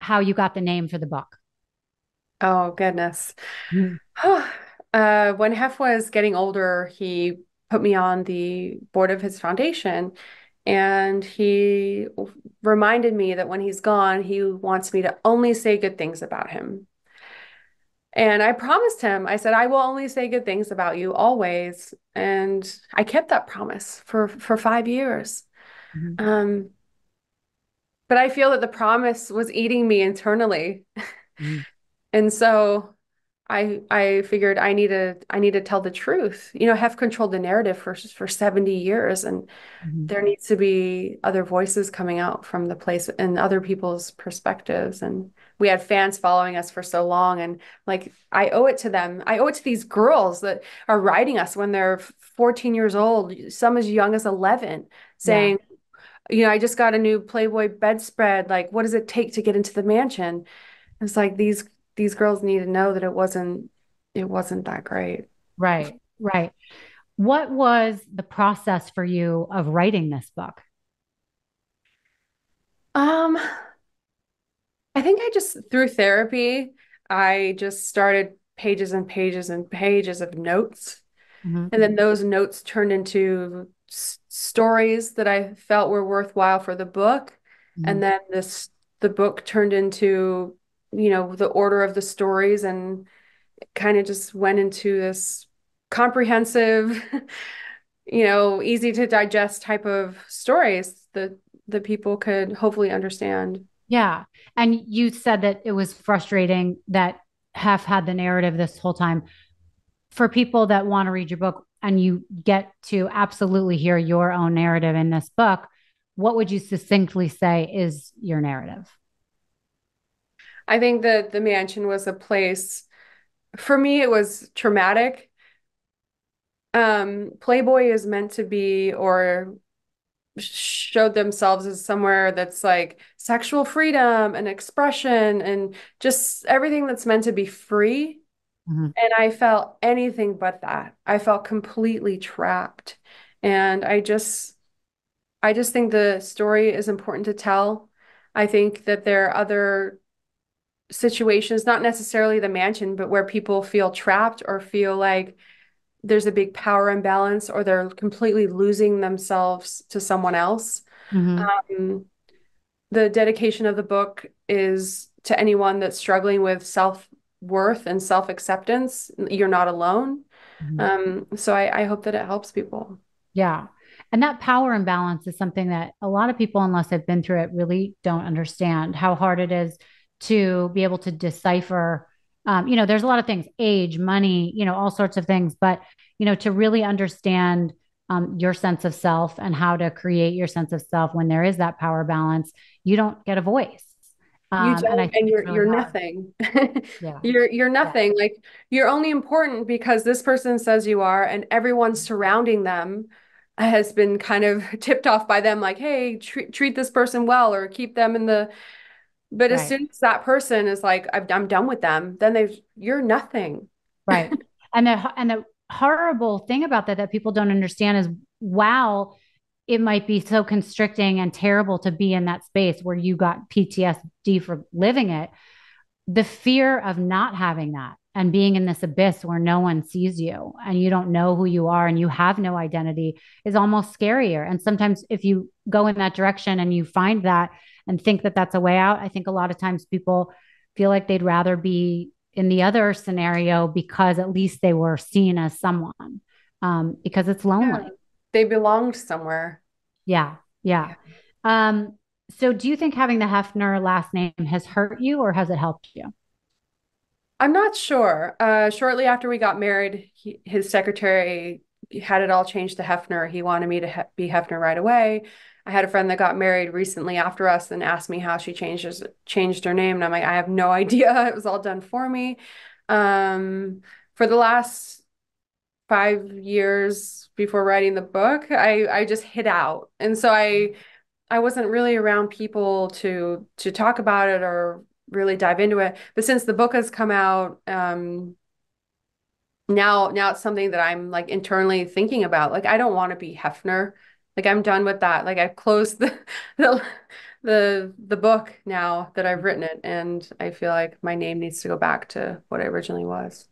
how you got the name for the book. Oh, goodness. Mhm. When Hef was getting older, he put me on the board of his foundation, and he reminded me that when he's gone, he wants me to only say good things about him. And I promised him, I said, I will only say good things about you always. And I kept that promise for 5 years. Mhm. Um, but I feel that the promise was eating me internally. Mhm. And so I figured I need to tell the truth. You know, have controlled the narrative for 70 years, and Mhm. there needs to be other voices coming out from the place and other people's perspectives. And we had fans following us for so long, and like I owe it to them. I owe it to these girls that are writing us when they're 14 years old, some as young as 11, Yeah. saying, you know, I just got a new Playboy bedspread. Like, what does it take to get into the mansion? It's like these girls need to know that it wasn't that great. Right. Right. What was the process for you of writing this book? Um, I think I just through therapy, I just started pages and pages and pages of notes. Mhm. And then those notes turned into stories that I felt were worthwhile for the book. And Mhm. then the book turned into, you know, the order of the stories, and kind of just went into this comprehensive, you know, easy to digest type of stories that people could hopefully understand. Yeah. And you said that it was frustrating that Hef had the narrative this whole time. For people that want to read your book and you get to absolutely hear your own narrative in this book, what would you succinctly say is your narrative? I think that the mansion was a place, for me, it was traumatic. Playboy is meant to be, or showed themselves as somewhere that's like sexual freedom and expression and just everything that's meant to be free. Mhm. And I felt anything but that. I felt completely trapped. And I just think the story is important to tell. I think that there are other situations, not necessarily the mansion, but where people feel trapped or feel like there's a big power imbalance or they're completely losing themselves to someone else. Mhm. Um, the dedication of the book is to anyone that's struggling with self-worth and self-acceptance. You're not alone. Mhm. So I hope that it helps people. Yeah. And that power imbalance is something that a lot of people, unless they've been through it, really don't understand how hard it is to be able to decipher. There's a lot of things, age, money, all sorts of things, but, to really understand your sense of self and how to create your sense of self when there is that power balance, you don't get a voice. You And I don't, think and it's really you're hard. nothing. Yeah. You're Yeah. nothing. Like you're only important because this person says you are, and everyone surrounding them has been kind of tipped off by them, like, hey, treat this person well or keep them in the. But as Right. soon as that person is like, I'm done with them, then you're nothing. Right. And the horrible thing about that people don't understand is wow, it might be so constricting and terrible to be in that space where you got PTSD for living it. The fear of not having that and being in this abyss where no one sees you and you don't know who you are and you have no identity is almost scarier. And sometimes if you go in that direction and you find that and think that that's a way out, I think a lot of times people feel like they'd rather be in the other scenario because at least they were seen as someone, because it's Yeah. lonely. They belonged somewhere. Yeah. Yeah. Yeah. Um, so do you think having the Hefner last name has hurt you or has it helped you? I'm not sure. Shortly after we got married, his secretary had it all changed to Hefner. He wanted me to be Hefner right away. I had a friend that got married recently after us and asked me how she changed her name, and I'm like, I have no idea. It was all done for me. Um, for the last 5 years before writing the book, I just hid out, and so I wasn't really around people to talk about it or really dive into it. But since the book has come out, now it's something that I'm like internally thinking about. Like I don't want to be Hefner. Like I'm done with that. Like I've closed the the book now that I've written it, and I feel like my name needs to go back to what I originally was.